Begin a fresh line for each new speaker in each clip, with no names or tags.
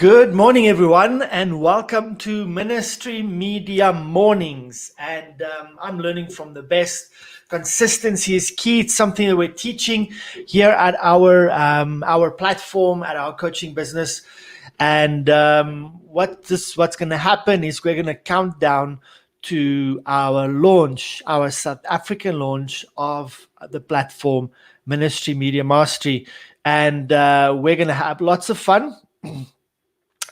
Good morning, everyone, and welcome to Ministry Media Mornings. And I'm learning from the best. Consistency is key. It's something that we're teaching here at our platform, at our coaching business. And what's going to happen is we're going to count down to our launch, our South African launch of the platform Ministry Media Mastery, and we're going to have lots of fun.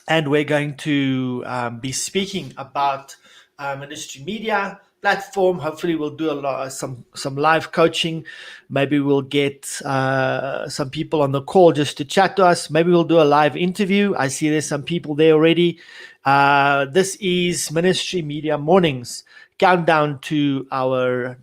And we're going to be speaking about Ministry Media platform. Hopefully, we'll do some live coaching. Maybe we'll get some people on the call just to chat to us. Maybe we'll do a live interview. I see there's some people there already. This is Ministry Media Mornings, countdown to our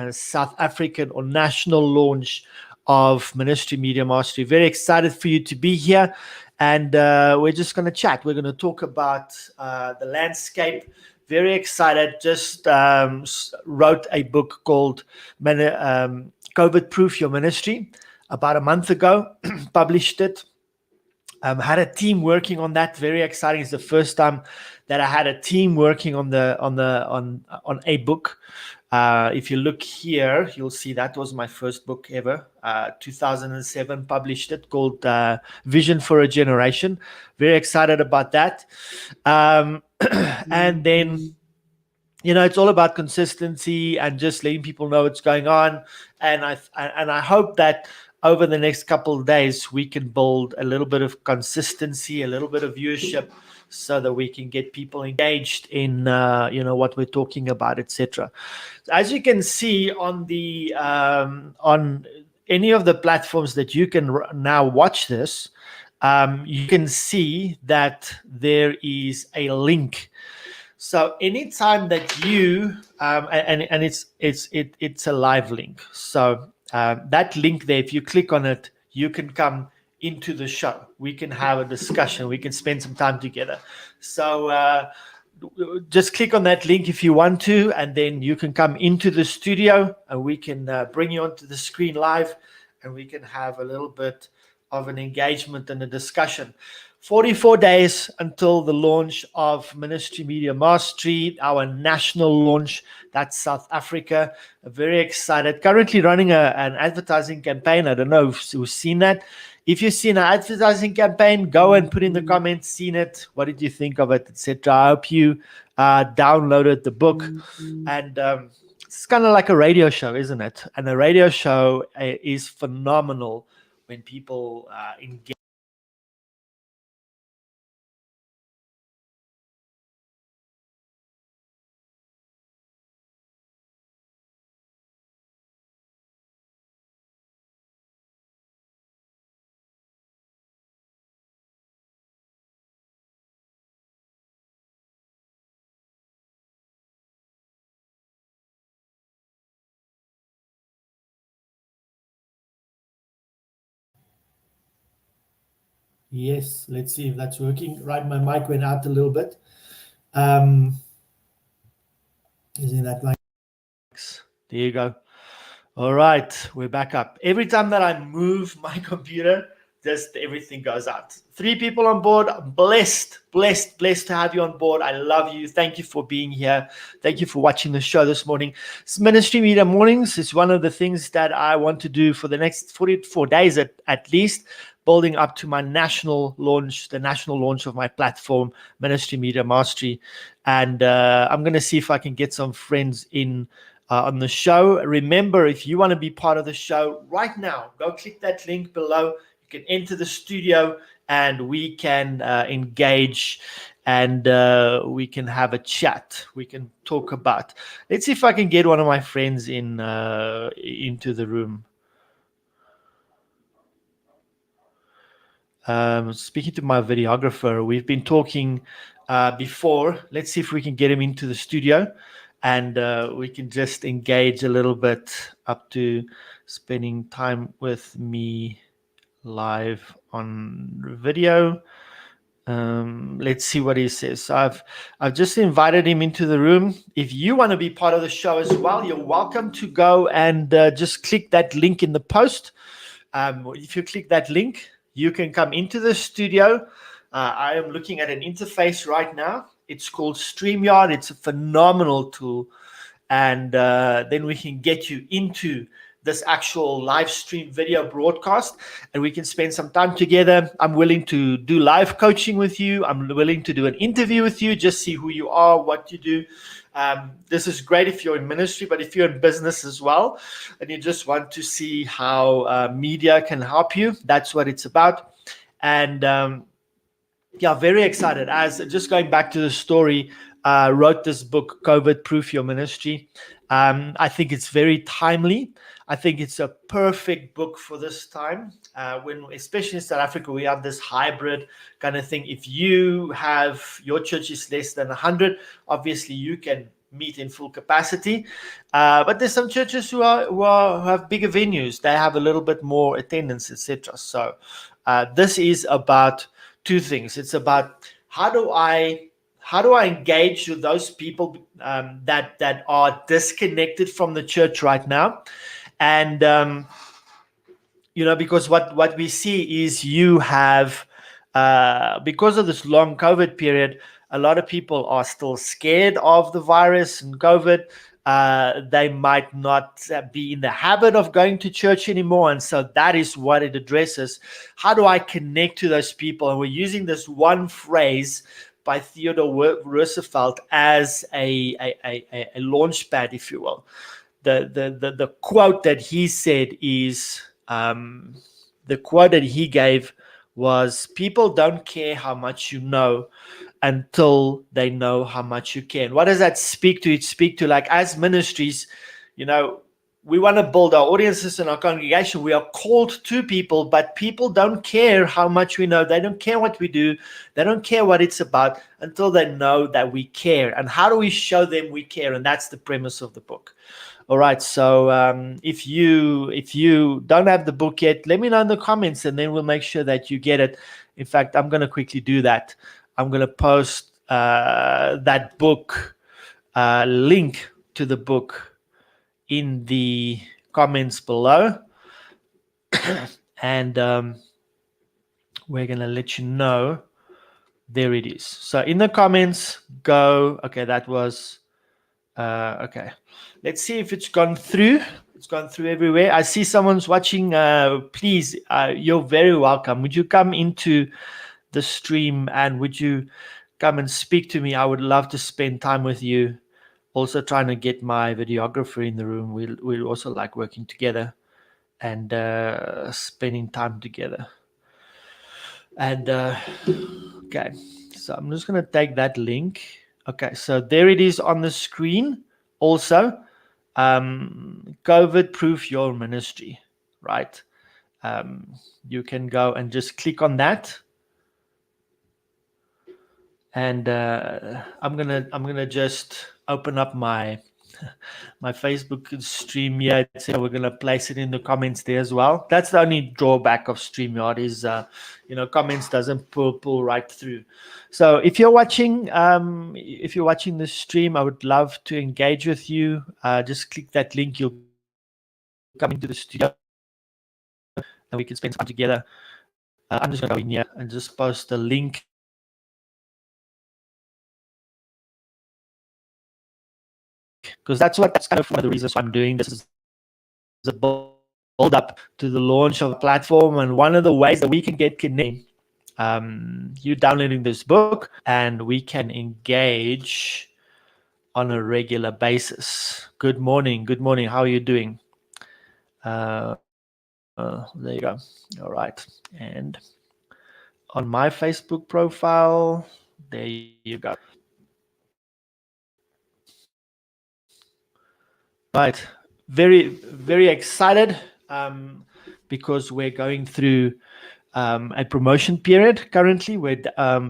South African or national launch of Ministry Media Mastery. Very excited for you to be here. And we're just going to chat. We're going to talk about the landscape. Very excited. Just wrote a book called COVID Proof Your Ministry about a month ago. Published it. Had a team working on that. Very exciting. It's the first time that I had a team working on a book. If you look here, you'll see that was my first book ever. 2007 published it, called Vision for a Generation. Very excited about that. And then, it's all about consistency and just letting people know what's going on. And I hope that over the next couple of days, we can build a little bit of consistency, a little bit of viewership, so that we can get people engaged in what we're talking about, etc. As you can see on the on any of the platforms that you can now watch this, you can see that there is a link. So anytime that you and it's a live link. So that link there, if you click on it, you can come into the show. We can have a discussion. We can spend some time together. So just click on that link if you want to, and then you can come into the studio and we can bring you onto the screen live, and we can have a little bit of an engagement and a discussion. 44 days until the launch of Ministry Media Mastery, our national launch. That's South Africa. Very excited. Currently running an advertising campaign. I don't know who's seen that. If you've seen an advertising campaign, go and put in the comments, seen it. What did you think of it, etc. I hope you downloaded the book. And it's kind of like a radio show, isn't it? And a radio show is phenomenal when people engage. Yes, let's see if that's working. Right, my mic went out a little bit. Isn't that like? There you go. All right, we're back up. Every time that I move my computer, just everything goes out. 3 people on board. Blessed to have you on board. I love you. Thank you for being here. Thank you for watching the show this morning. It's Ministry Media Mornings. It's one of the things that I want to do for the next 44 days at least, building up to my national launch, the national launch of my platform, Ministry Media Mastery. And I'm going to see if I can get some friends in on the show. Remember, if you want to be part of the show right now, go click that link below. You can enter the studio and we can engage, and we can have a chat. We can talk about. Let's see if I can get one of my friends in into the room. Speaking to my videographer, we've been talking before. Let's see if we can get him into the studio, and we can just engage a little bit up to spending time with me live on video. Let's see what he says. So I've just invited him into the room. If you want to be part of the show as well, you're welcome to go and just click that link in the post. If you click that link, you can come into the studio. I am looking at an interface right now. It's called StreamYard. It's a phenomenal tool. And then we can get you into this actual live stream video broadcast, and we can spend some time together. I'm willing to do live coaching with you. I'm willing to do an interview with you, just see who you are, what you do. This is great if you're in ministry, but if you're in business as well, and you just want to see how media can help you, that's what it's about. And yeah, very excited. As just going back to the story, wrote this book, COVID Proof Your Ministry. I think it's very timely. I think it's a perfect book for this time. When, especially in South Africa, we have this hybrid kind of thing. If you have your church is less than 100, obviously you can meet in full capacity. But there's some churches who have bigger venues. They have a little bit more attendance, etc. So this is about two things. It's about how do I engage with those people that are disconnected from the church right now, and because what we see is you have because of this long COVID period, a lot of people are still scared of the virus and COVID. They might not be in the habit of going to church anymore. And so that is what it addresses. How do I connect to those people? And we're using this one phrase by Theodore Roosevelt as a launch pad, if you will. The quote that he said is, the quote that he gave was, people don't care how much you know until they know how much you can. What does that speak to? It speak to, like, as ministries, we want to build our audiences and our congregation. We are called to people, but people don't care how much we know. They don't care what we do. They don't care what it's about until they know that we care. And how do we show them we care? And that's the premise of the book. All right. So if you don't have the book yet, let me know in the comments, and then we'll make sure that you get it. In fact, I'm going to quickly do that. I'm going to post that book link to the book in the comments below. And we're going to let you know. There it is. So in the comments, go. Okay, that was okay. Let's see if it's gone through. It's gone through everywhere. I see someone's watching. Please, you're very welcome. Would you come into the stream, and would you come and speak to me? I would love to spend time with you. Also trying to get my videographer in the room. We'll also like working together and spending time together. And okay, so I'm just going to take that link. Okay, so there it is on the screen. Also, COVID Proof Your Ministry, right? You can go and just click on that. And I'm gonna just open up my Facebook stream here. So we're gonna place it in the comments there as well. That's the only drawback of StreamYard is comments doesn't pull right through. So if you're watching this stream, I would love to engage with you. Just click that link. You'll come into the studio, and we can spend time together. I'm just gonna go in here and just post the link. Because that's kind of one of the reasons why I'm doing this is a build up to the launch of a platform. And one of the ways that we can get connected, you downloading this book, and we can engage on a regular basis. Good morning. How are you doing? There you go. All right. And on my Facebook profile, there you go. Right, very, very excited because we're going through a promotion period currently. We're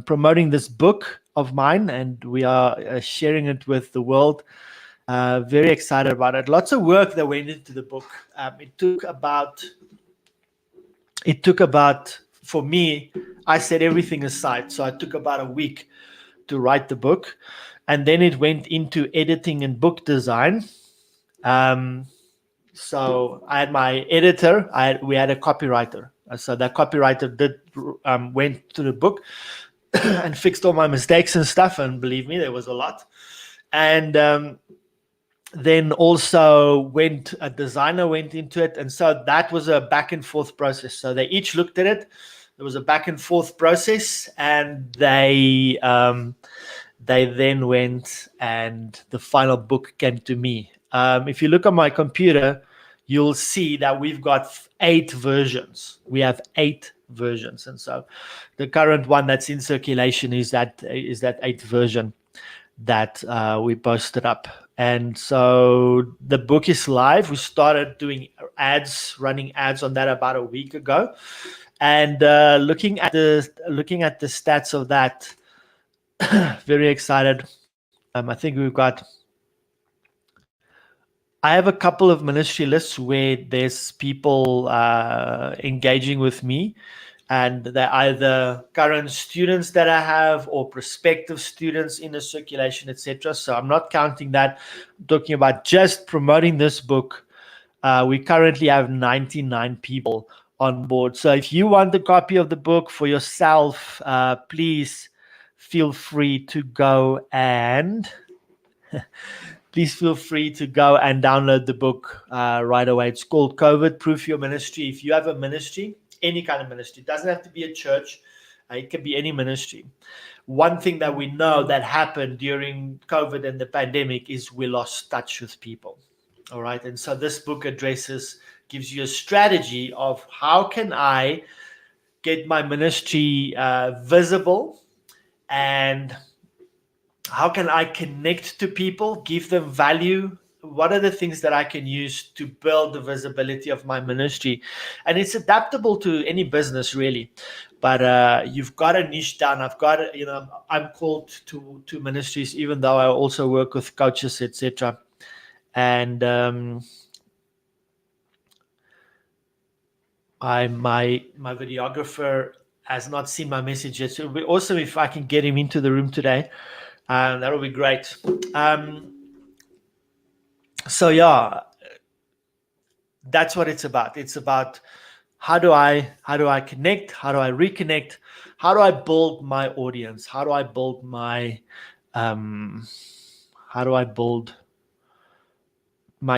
promoting this book of mine, and we are sharing it with the world. Very excited about it. Lots of work that went into the book. It took about, for me, I set everything aside. So I took about a week to write the book, and then it went into editing and book design. So I had my editor, we had a copywriter. So that copywriter went to the book, and fixed all my mistakes and stuff. And believe me, there was a lot. And then also a designer went into it. And so that was a back and forth process. So they each looked at it. There was a back and forth process, and they then went, and the final book came to me. If you look on my computer, you'll see that we've got 8 versions. We have 8 versions. And so the current one that's in circulation is that 8th version that we posted up. And so the book is live. We started doing running ads on that about a week ago. And looking at the stats of that, very excited. I think I have a couple of ministry lists where there's people engaging with me, and they're either current students that I have or prospective students in the circulation, etc. So I'm not counting that. I'm talking about just promoting this book. We currently have 99 people on board. So if you want a copy of the book for yourself, please feel free to go and download the book right away. It's called COVID Proof Your Ministry. If you have a ministry, any kind of ministry, it doesn't have to be a church, it can be any ministry. One thing that we know that happened during COVID and the pandemic is we lost touch with people. All right. And so this book gives you a strategy of how can I get my ministry visible, and how can I connect to people, give them value? What are the things that I can use to build the visibility of my ministry? And it's adaptable to any business, really. But you've got a niche down. I'm called to ministries, even though I also work with coaches, etc. And my videographer has not seen my message yet. So it would be awesome if I can get him into the room today. That would be great. So yeah, that's what it's about. It's about how do I connect? How do I reconnect? How do I build my audience? How do I build my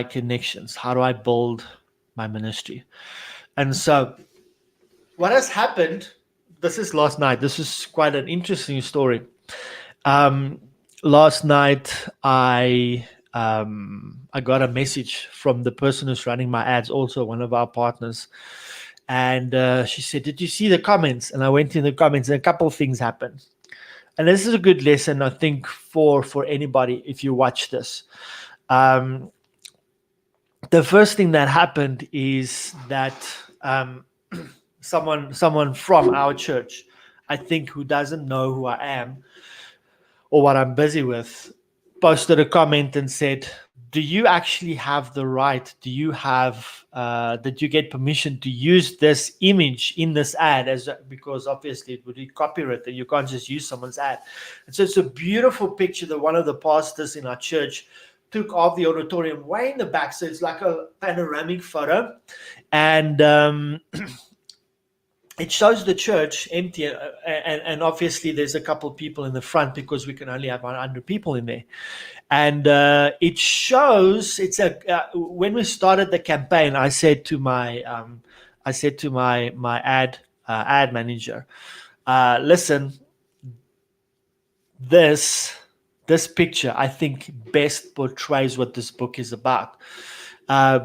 connections? How do I build my ministry? And so what has happened, this is last night. This is quite an interesting story. Last night, I got a message from the person who's running my ads, also one of our partners. And she said, "Did you see the comments?" And I went in the comments, and a couple of things happened. And this is a good lesson, I think, for anybody if you watch this. The first thing that happened is that someone from our church, I think, who doesn't know who I am or what I'm busy with, posted a comment and said, "Do you actually have the right? Do you have did you get permission to use this image in this ad?" Because obviously it would be copyrighted. You can't just use someone's ad. And so it's a beautiful picture that one of the pastors in our church took of the auditorium way in the back. So it's like a panoramic photo, and it shows the church empty, and obviously there's a couple of people in the front because we can only have 100 people in there. And it shows when we started the campaign, I said to my ad manager, "Listen, this picture I think best portrays what this book is about."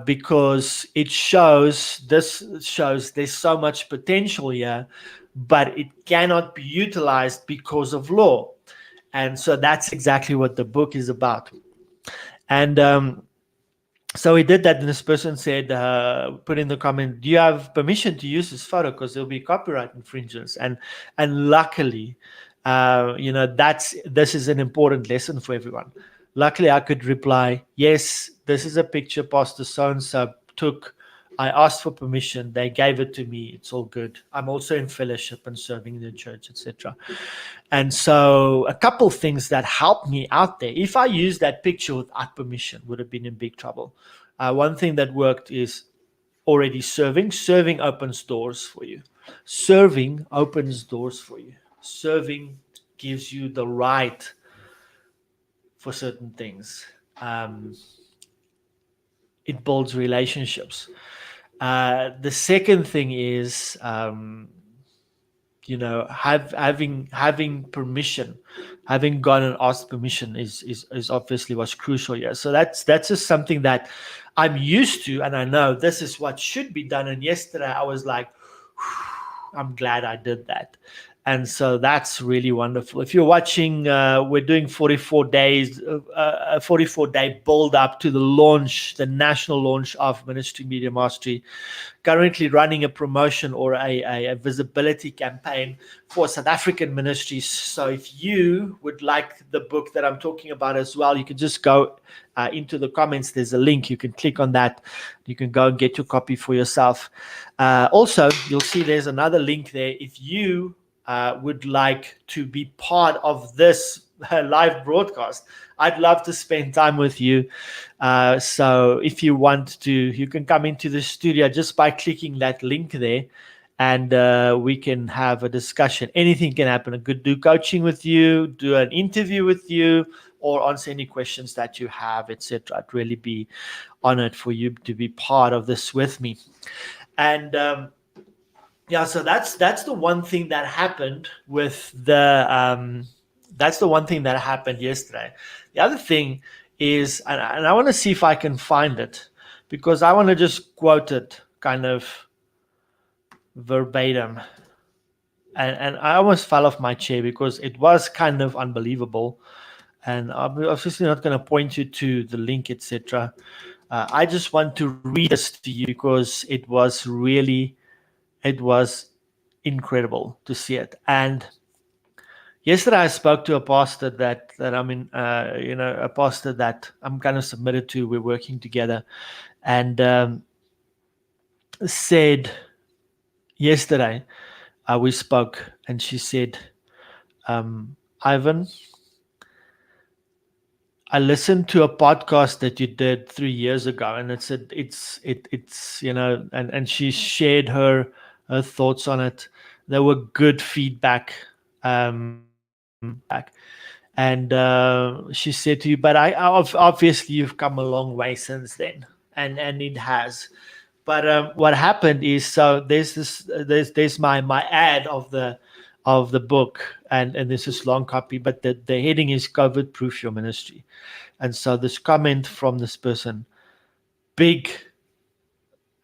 Because it shows there's so much potential here, but it cannot be utilized because of law. And so that's exactly what the book is about. And so we did that, and this person said, put in the comment, "Do you have permission to use this photo? Because there'll be copyright infringements." And luckily, this is an important lesson for everyone. Luckily, I could reply, "Yes, this is a picture Pastor so-and-so took. I asked for permission. They gave it to me. It's all good. I'm also in fellowship and serving in the church," etc. And so a couple of things that helped me out there. If I used that picture without permission, would have been in big trouble. One thing that worked is already serving. Serving opens doors for you. Serving opens doors for you. Serving gives you the right for certain things. It builds relationships. The second thing is, having permission, having gone and asked permission is obviously what's crucial here. So that's just something that I'm used to, and I know this is what should be done. And yesterday I was like, I'm glad I did that. And so that's really wonderful. If you're watching, we're doing 44 days, a 44-day build up to the launch, the national launch of Ministry Media Mastery. Currently running a promotion or a visibility campaign for South African ministries. So if you would like the book that I'm talking about as well, you can just go into the comments. There's a link. You can click on that. You can go and get your copy for yourself. Also, you'll see there's another link there. If you would like to be part of this live broadcast, I'd love to spend time with you. So if you want to, you can come into the studio just by clicking that link there, and we can have a discussion. Anything can happen. I could do coaching with you, do an interview with you, or answer any questions that you have, etc. I'd really be honored for you to be part of this with me. And so that's the one thing that happened with the that's the one thing that happened yesterday. The other thing is, and I want to see if I can find it, because I want to just quote it kind of verbatim. And I almost fell off my chair because it was kind of unbelievable. And I'm obviously not going to point you to the link, etc. I just want to read this to you because it was incredible to see it. And yesterday I spoke to a pastor that I'm in, a pastor that I'm kind of submitted to. We're working together, and said yesterday we spoke, and she said, Ivan, I listened to a podcast that you did 3 years ago, and it's and she shared her thoughts on it. There were good feedback. And she said to you, but obviously you've come a long way since then, and it has. But what happened is, so there's my ad of the book, and there's this long copy, but the heading is COVID Proof Your Ministry. And so this comment from this person, big,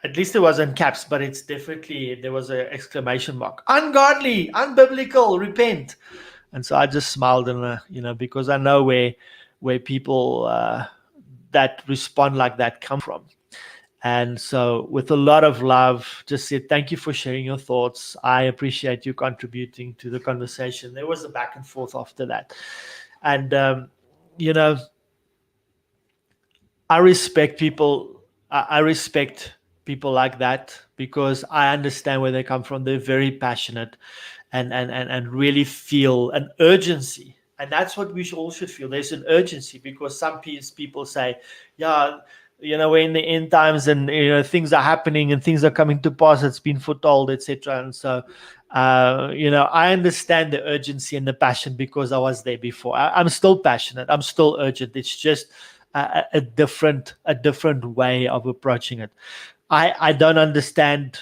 at least it was in caps, but it's definitely, there was an exclamation mark, ungodly, unbiblical, repent. And so I just smiled, and because I know where people that respond like that come from. And so with a lot of love, just said, thank you for sharing your thoughts. I appreciate you contributing to the conversation. There was a back and forth after that. And, I respect people. I respect people like that because I understand where they come from. They're very passionate and really feel an urgency. And that's what we all should feel. There's an urgency, because some people say, yeah, we're in the end times, and things are happening and things are coming to pass. It's been foretold, etc. And so, I understand the urgency and the passion because I was there before. I'm still passionate. I'm still urgent. It's just a different way of approaching it. I don't understand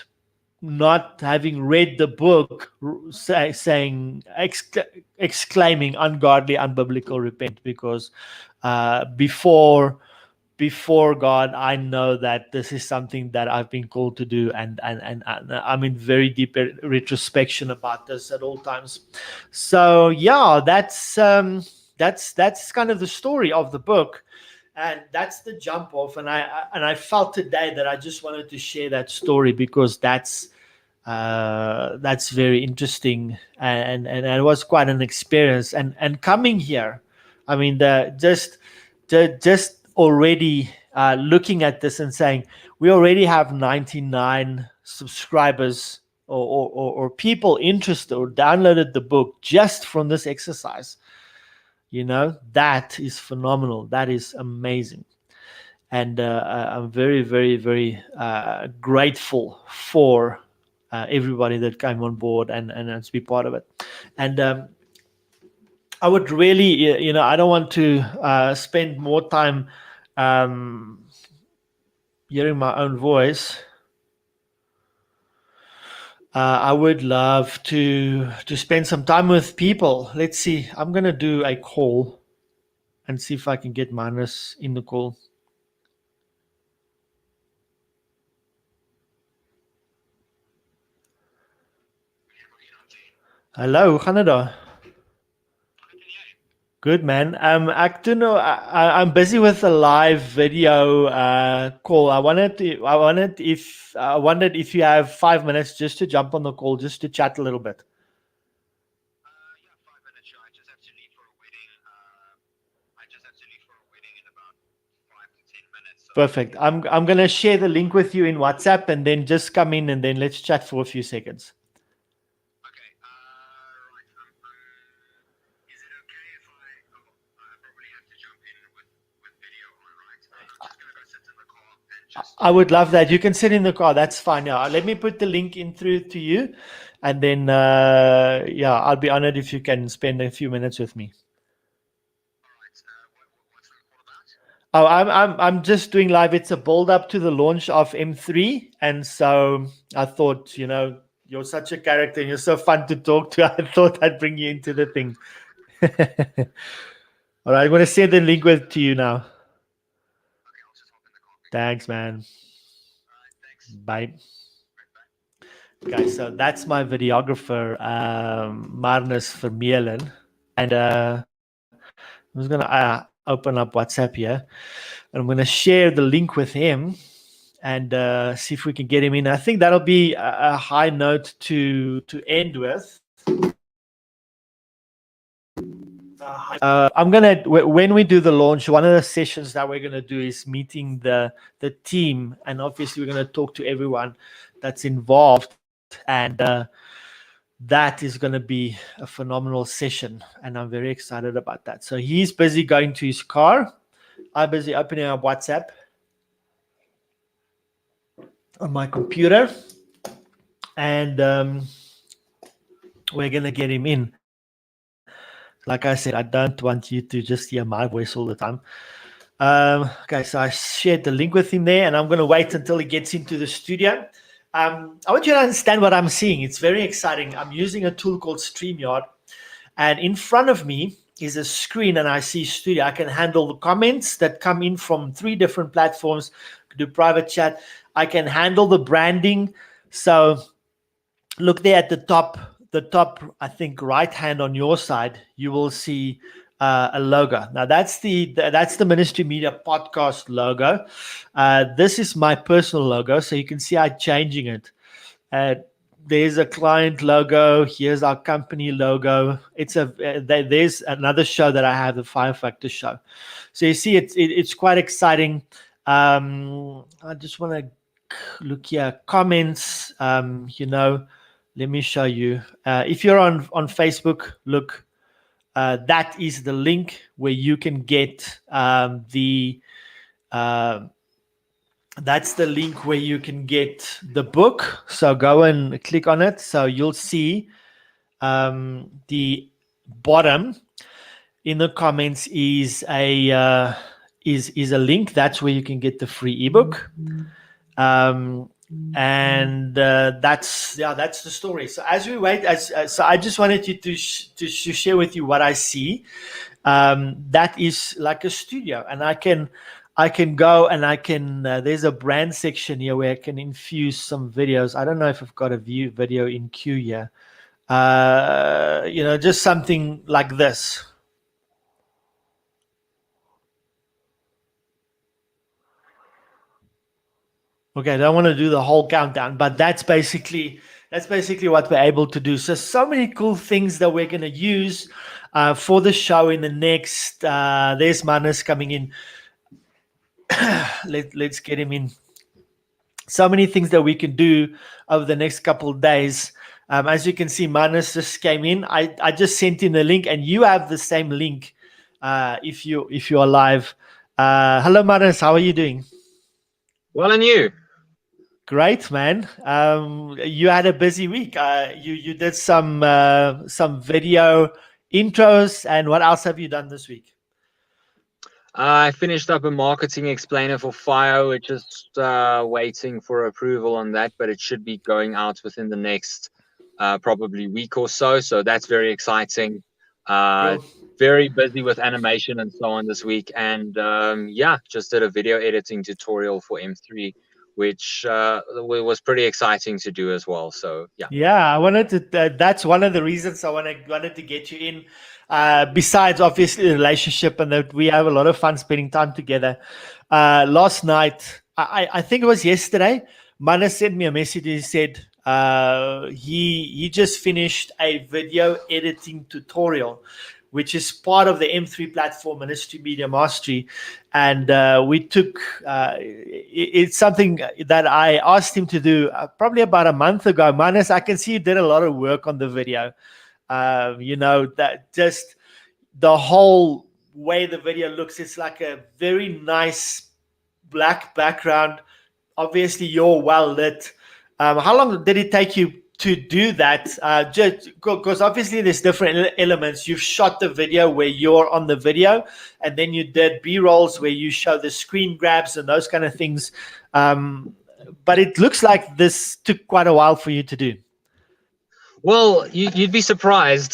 not having read the book exclaiming ungodly, unbiblical, repent, because before God, I know that this is something that I've been called to do, and I'm in very deep retrospection about this at all times. So yeah, that's kind of the story of the book, and that's the jump off. And I felt today that I just wanted to share that story because that's very interesting, and it was quite an experience. And coming here, I mean, just already looking at this and saying we already have 99 subscribers or people interested or downloaded the book just from this exercise. That is phenomenal. That is amazing. And I'm very, very, very grateful for everybody that came on board and to be part of it. And I would really, I don't want to spend more time hearing my own voice. I would love to spend some time with people. Let's see. I'm gonna do a call and see if I can get Manus in the call. Hello, hoe gaan dit daar? Good man. Ek doen nou, I'm busy with a live video call. I wondered if you have 5 minutes just to jump on the call, just to chat a little bit.
Yeah, 5 minutes. Sure. I just have to leave for a wedding. In about 5 to 10 minutes. So
Perfect. I'm gonna share the link with you in WhatsApp, and then just come in and then let's chat for a few seconds.
okay. Right. Is it okay if I probably have to jump in with video on, right? I'm just gonna go sit in the car and just.
I would love that. You can sit in the car. That's fine. Yeah. Let me put the link in through to you, and then I'll be honored if you can spend a few minutes with me.
All right. What's the call about?
Oh, I'm just doing live. It's a build up to the launch of M3, and so I thought, you're such a character and you're so fun to talk to. I thought I'd bring you into the thing. All right, I'm going to send the link to you now.
Okay, I'll just hop in the car.
Thanks, man.
All right. Thanks.
Bye.
Bye.
Okay, so that's my videographer, Marnus Vermeulen, and I'm just going to open up WhatsApp here, and I'm going to share the link with him and see if we can get him in. I think that'll be a high note to end with. I'm gonna, when we do the launch, one of the sessions that we're gonna do is meeting the team, and obviously we're gonna talk to everyone that's involved, and that is going to be a phenomenal session, and I'm very excited about that. So he's busy going to his car. I'm busy opening up WhatsApp on my computer, and we're going to get him in. Like I said, I don't want you to just hear my voice all the time. Okay, so I shared the link with him there, and I'm going to wait until he gets into the studio. I want you to understand what I'm seeing. It's very exciting. I'm using a tool called StreamYard, and in front of me is a screen, and I see studio. I can handle the comments that come in from 3 different platforms, do private chat. I can handle the branding. So look there at the top, I think right hand on your side, you will see a logo. Now that's the Ministry Media Podcast logo. This is my personal logo, so you can see I'm changing it. There's a client logo. Here's our company logo. There's another show that I have, the Fire Factor show. So you see, it's quite exciting. I just want to look here, comments. Let me show you. If you're on Facebook, look. That is the link where you can get that's the link where you can get the book. So go and click on it. So you'll see the bottom in the comments is a link. That's where you can get the free ebook. And that's the story. So as we wait, so I just wanted you to share with you what I see. That is like a studio, and I can go and I can. There's a brand section here where I can infuse some videos. I don't know if I've got a video in queue here. Just something like this. Okay, I don't want to do the whole countdown, but that's basically what we're able to do. So many cool things that we're going to use for the show in the next. There's Manus coming in. Let's get him in. So many things that we can do over the next couple of days. As you can see, Manus just came in. I just sent in the link, and you have the same link if you are live. Hello, Manus. How are you doing?
Well, and you?
Great, man. You had a busy week. You did some video intros, and what else have you done this week?
I finished up a marketing explainer for FIO. We're just waiting for approval on that, but it should be going out within the next probably week or so. So that's very exciting.
Cool.
Very busy with animation and so on this week. And yeah, just did a video editing tutorial for M3, which was pretty exciting to do as well. So yeah.
Yeah, I wanted to. That's one of the reasons I wanted to get you in. Besides, obviously, the relationship and that we have a lot of fun spending time together. Last night, I think it was yesterday, Mana sent me a message. He said he just finished a video editing tutorial, which is part of the M3 platform, Ministry Media Mastery. And we took, it's something that I asked him to do probably about a month ago. Manas, I can see you did a lot of work on the video. That just the whole way the video looks, it's like a very nice black background. Obviously, you're well lit. How long did it take you to do that? Just because obviously there's different elements. You've shot the video where you're on the video, and then you did B-rolls where you show the screen grabs and those kind of things. But it looks like this took quite a while for you to do.
Well, you'd be surprised.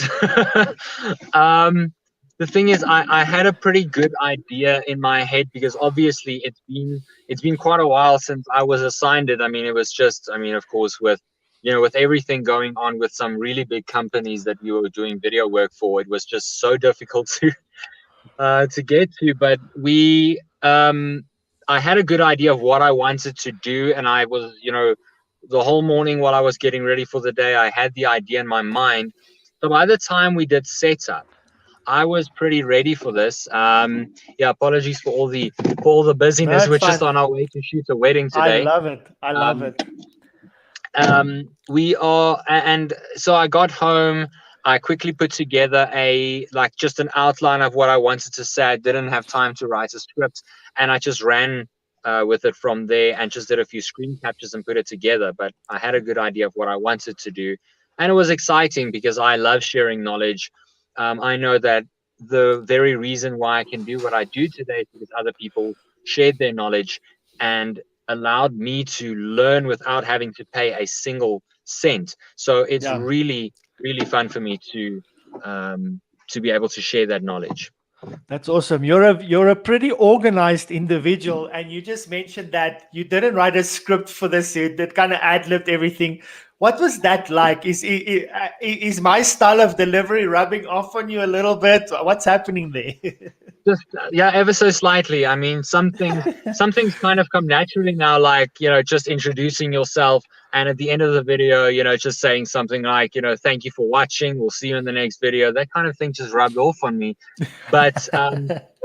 The thing is, I had a pretty good idea in my head because obviously it's been quite a while since I was assigned it. I mean, it was just, of course, with everything going on with some really big companies that you were doing video work for, it was just so difficult to get to. But I had a good idea of what I wanted to do, and I was, the whole morning while I was getting ready for the day, I had the idea in my mind. So by the time we did setup, I was pretty ready for this. Apologies for all the busyness. We're just on our way to shoot a wedding today.
I love it. I love it.
We are, and so I got home. I quickly put together just an outline of what I wanted to say. I didn't have time to write a script, and I just ran with it from there and just did a few screen captures and put it together. But I had a good idea of what I wanted to do, and it was exciting because I love sharing knowledge. I know that the very reason why I can do what I do today is because other people shared their knowledge and allowed me to learn without having to pay a single cent. So it's really, really fun for me to be able to share that knowledge.
That's awesome. You're a pretty organized individual, and you just mentioned that you didn't write a script for this. You did kind of ad-libbed everything. What was that like? Is my style of delivery rubbing off on you a little bit? What's happening there?
Just ever so slightly. I mean, something's kind of come naturally now, like, just introducing yourself, and at the end of the video, just saying something like, thank you for watching, we'll see you in the next video. That kind of thing just rubbed off on me. But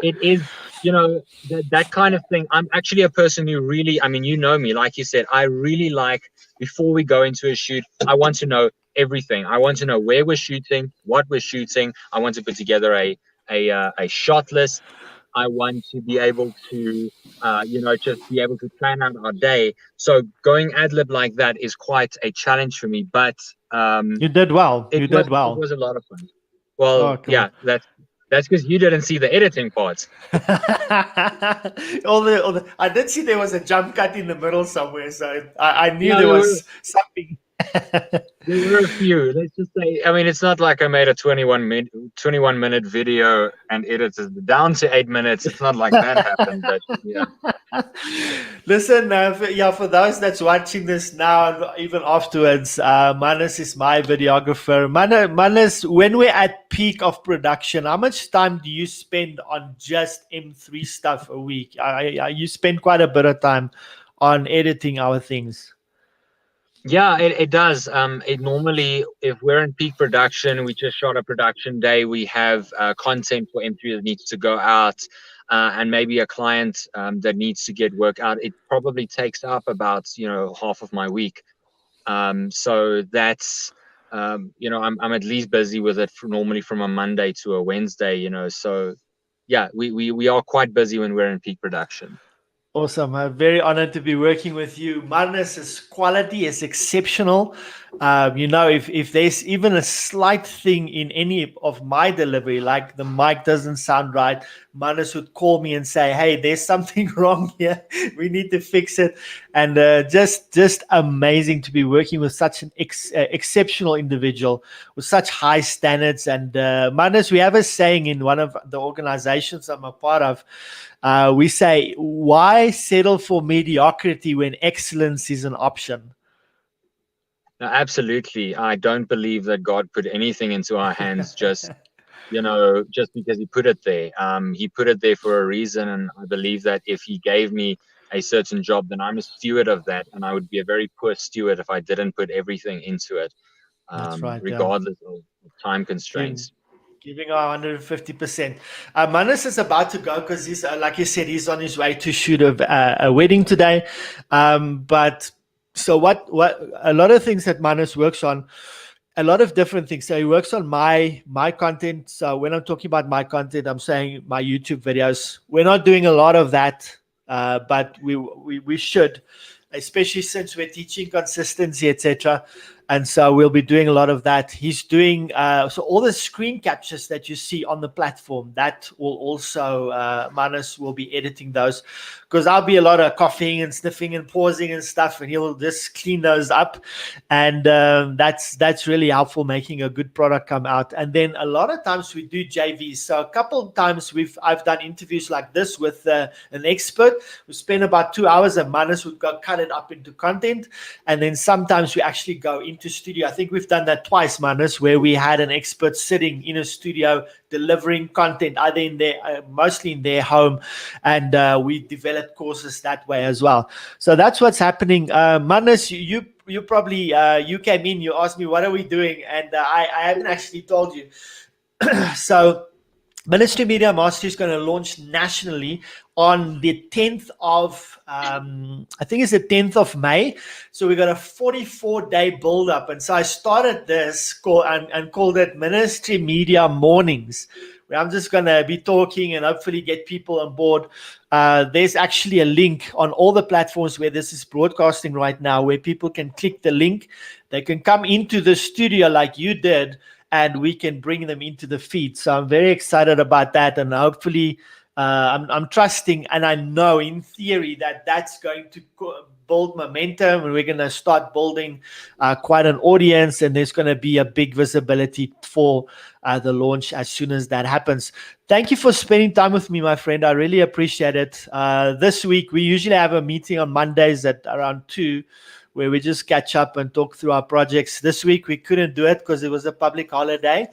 it is, that kind of thing. I'm actually a person who really, you know me, like you said, I really like, before we go into a shoot, I want to know everything. I want to know where we're shooting, what we're shooting. I want to put together a shot list. I want to be able to, just be able to plan out our day. So going ad lib like that is quite a challenge for me. But
you did well.
It was a lot of fun. Well, cool. Yeah, that's because you didn't see the editing parts.
I did see there was a jump cut in the middle somewhere, so I knew there was something.
There were a few. Let's just say, it's not like I made a 21-minute video and edited it down to 8 minutes. It's not like that happened, but yeah.
Listen, for those that's watching this now and even afterwards, Manas is my videographer. Manas, when we're at peak of production, how much time do you spend on just M3 stuff a week? You spend quite a bit of time on editing our things.
Yeah, it does. It normally, if we're in peak production, we just shot a production day, we have content for M3 that needs to go out, and maybe a client that needs to get work out. It probably takes up about half of my week. So that's I'm at least busy with it normally from a Monday to a Wednesday. So yeah, we are quite busy when we're in peak production.
Awesome. I'm very honored to be working with you. Marnus's quality is exceptional. If there's even a slight thing in any of my delivery, like the mic doesn't sound right, Marnus would call me and say, "Hey, there's something wrong here. We need to fix it." And just amazing to be working with such an exceptional individual with such high standards. And Marnus, we have a saying in one of the organizations I'm a part of. We say, why settle for mediocrity when excellence is an option?
No, absolutely. I don't believe that God put anything into our hands just, just because he put it there. He put it there for a reason. And I believe that if he gave me a certain job, then I'm a steward of that. And I would be a very poor steward if I didn't put everything into it,
That's right.
regardless of time constraints.
Giving our 150%. Manus is about to go because he's, like you said, he's on his way to shoot a wedding today. But so what a lot of things that Manus works on, a lot of different things. So he works on my content. So when I'm talking about my content, I'm saying my YouTube videos. We're not doing a lot of that, but we should, especially since we're teaching consistency, etc. And so we'll be doing a lot of that. He's doing so all the screen captures that you see on the platform, that will also Manus will be editing those, because I'll be a lot of coughing and sniffing and pausing and stuff, and he'll just clean those up. And that's really helpful, making a good product come out. And then a lot of times we do JVs. So a couple of times I've done interviews like this with an expert. We spend about 2 hours, and Manus would go cut it up into content. And then sometimes we actually go into studio. I think we've done that twice, Manus, where we had an expert sitting in a studio delivering content, either in their mostly in their home, and we developed courses that way as well. So that's what's happening. Manus, you probably you came in, you asked me what are we doing, and I haven't actually told you. So Ministry Media Mastery is going to launch nationally on the 10th of, I think it's the 10th of May. So we got a 44-day build-up. And so I started this and called it Ministry Media Mornings, where I'm just going to be talking and hopefully get people on board. There's actually a link on all the platforms where this is broadcasting right now, where people can click the link. They can come into the studio like you did, and we can bring them into the feed. So I'm very excited about that. And hopefully I'm trusting, and I know in theory that that's going to build momentum, and we're going to start building quite an audience, and there's going to be a big visibility for the launch as soon as that happens. Thank you for spending time with me, my friend. I really appreciate it. This week, we usually have a meeting on Mondays at around 2, where we just catch up and talk through our projects. This week, we couldn't do it because it was a public holiday.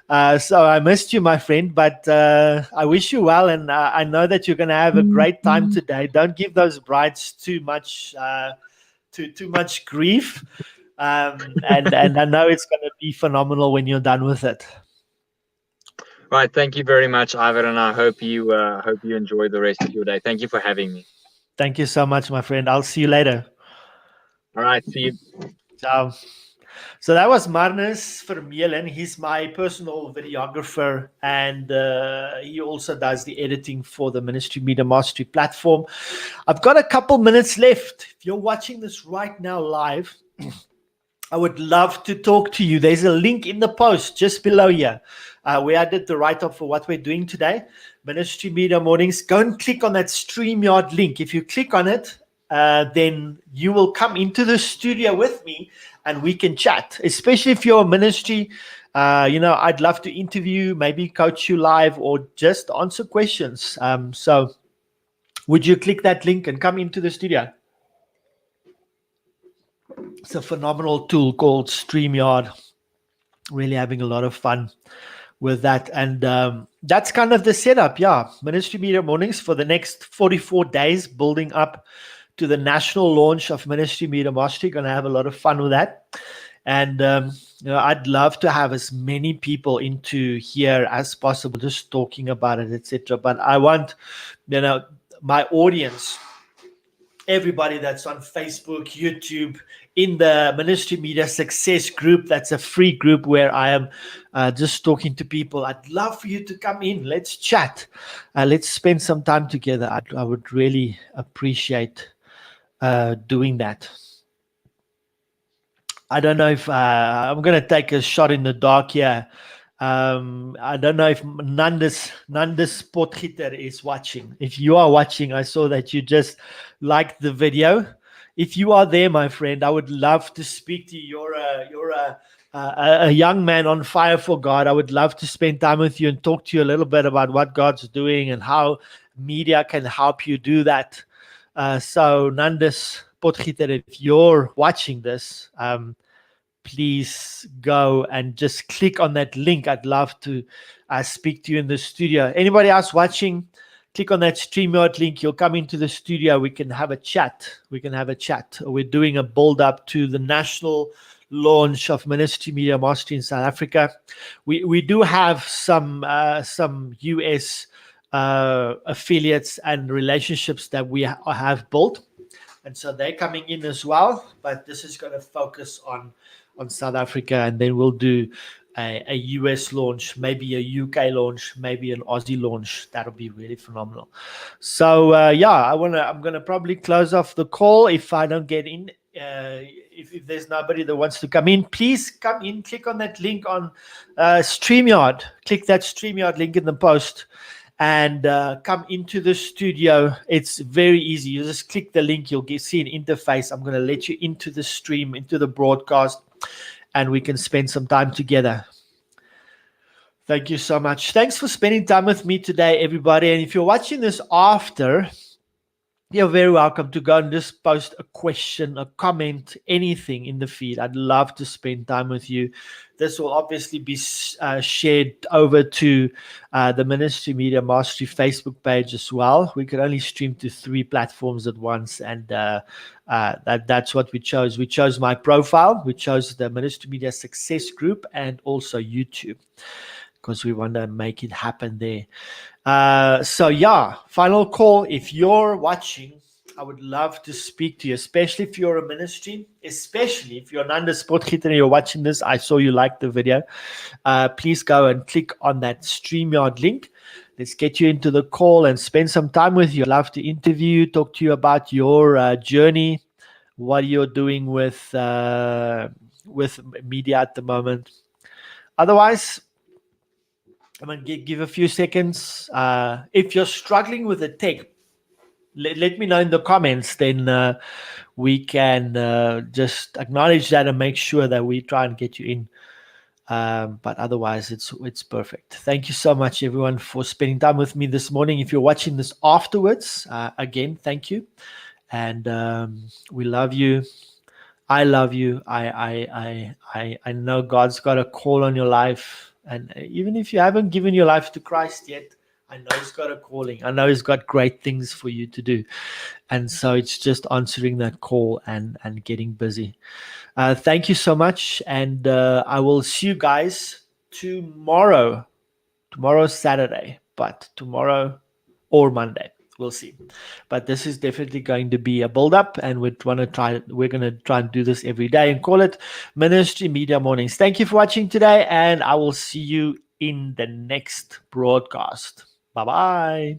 So I missed you, my friend, but I wish you well, and I know that you're going to have a great time today. Don't give those brides too much grief, and I know it's going to be phenomenal when you're done with it.
Right, thank you very much, Ivan, and I hope you enjoy the rest of your day. Thank you for having me.
Thank you so much, my friend. I'll see you later.
All right, see you.
Ciao. So that was Marnus Vermeulen. He's my personal videographer, and he also does the editing for the Ministry Media Mastery platform. I've got a couple minutes left. If you're watching this right now live, I would love to talk to you. There's a link in the post just below here where I did the write-up for what we're doing today, Ministry Media Mornings. Go and click on that StreamYard link. If you click on it, then you will come into the studio with me and we can chat, especially if you're a ministry. I'd love to interview, maybe coach you live, or just answer questions. So would you click that link and come into the studio? It's a phenomenal tool called StreamYard. Really having a lot of fun with that. And that's kind of the setup. Yeah. Ministry Media Mornings for the next 44 days, building up to the national launch of Ministry Media Mastery. Going to have a lot of fun with that. And, I'd love to have as many people into here as possible, just talking about it, etc. But I want, my audience everybody that's on Facebook, YouTube, in the Ministry Media Success group. That's a free group where I am just talking to people. I'd love for you to come in. Let's chat. Let's spend some time together. I would really appreciate doing that. I don't know if I'm going to take a shot in the dark here. I don't know if Nandus Potgieter is watching. If you are watching, I saw that you just liked the video. If you are there, my friend, I would love to speak to you. You're a young man on fire for God. I would love to spend time with you and talk to you a little bit about what God's doing and how media can help you do that. So Nandus Potgieter, if you're watching this, please go and just click on that link. I'd love to speak to you in the studio. Anybody else watching, click on that StreamYard link. You'll come into the studio. We can have a chat. We're doing a build up to the national launch of Ministry Media Mastery in South Africa. We do have some US affiliates and relationships that we have built. And so they're coming in as well. But this is going to focus on South Africa, and then we'll do a US launch, maybe a UK launch, maybe an Aussie launch. That'll be really phenomenal. So I'm gonna probably close off the call if I don't get in. If there's nobody that wants to come in, please come in. Click on that link on StreamYard. Click that StreamYard link in the post and come into the studio. It's very easy. You just click the link. You'll see an interface. I'm going to let you into the stream, into the broadcast, and we can spend some time together. Thank you so much. Thanks for spending time with me today, everybody. And if you're watching this after, you're very welcome to go and just post a question, a comment, anything in the feed. I'd love to spend time with you. This will obviously be shared over to the Ministry Media Mastery Facebook page as well. We could only stream to 3 platforms at once, and that's what we chose. We chose my profile. We chose the Ministry Media Success Group and also YouTube, because we want to make it happen there. Final call. If you're watching, I would love to speak to you, especially if you're a ministry, especially if you're Nandus Potgieter and you're watching this. I saw you liked the video. Please go and click on that StreamYard link. Let's get you into the call and spend some time with you. I'd love to interview you, talk to you about your journey, what you're doing with media at the moment. Otherwise, I'm going to give a few seconds. If you're struggling with the tech, let me know in the comments. Then we can just acknowledge that and make sure that we try and get you in. But otherwise, it's perfect. Thank you so much, everyone, for spending time with me this morning. If you're watching this afterwards, again, thank you. And we love you. I love you. I know God's got a call on your life. And even if you haven't given your life to Christ yet, I know He's got a calling. I know He's got great things for you to do. And so it's just answering that call and getting busy. Thank you so much. And I will see you guys tomorrow. Tomorrow's Saturday, but tomorrow or Monday. We'll see. But this is definitely going to be a build-up, and we're going to try and do this every day and call it Ministry Media Mornings. Thank you for watching today, and I will see you in the next broadcast. Bye-bye.